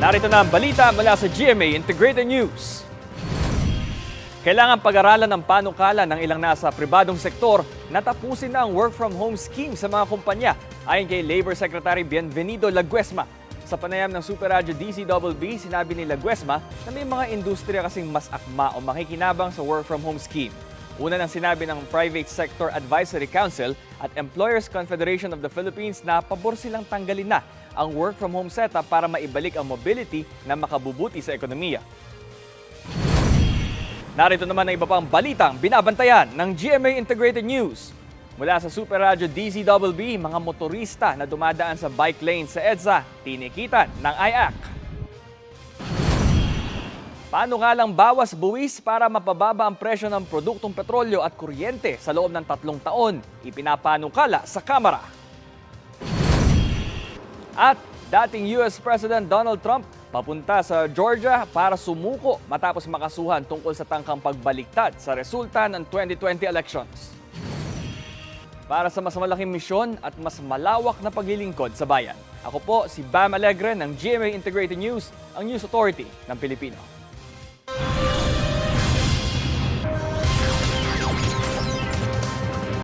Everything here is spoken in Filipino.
Narito na ang balita mula sa GMA Integrated News. Kailangan pag-aralan ng panukala ng ilang nasa pribadong sektor na tapusin na ang work-from-home scheme sa mga kumpanya, ayon kay Labor Secretary Bienvenido Laguesma. Sa panayam ng Super Radyo DCWB, sinabi ni Laguesma na may mga industriya kasing mas akma o makikinabang sa work-from-home scheme. Una nang sinabi ng Private Sector Advisory Council at Employers Confederation of the Philippines na pabor silang tanggalin na ang work-from-home setup para maibalik ang mobility na makabubuti sa ekonomiya. Narito naman ang iba pang balitang binabantayan ng GMA Integrated News. Mula sa Super Radyo DCWB, mga motorista na dumadaan sa bike lane sa EDSA, tinikitan ng IAC. Panukalang bawas buwis para mapababa ang presyo ng produktong petrolyo at kuryente sa loob ng 3 taon, ipinapanukala sa Kamara. At dating US President Donald Trump papunta sa Georgia para sumuko matapos makasuhan tungkol sa tangkang pagbaliktad sa resulta ng 2020 elections. Para sa mas malaking misyon at mas malawak na paglilingkod sa bayan. Ako po si Bam Alegre ng GMA Integrated News, ang News Authority ng Pilipino.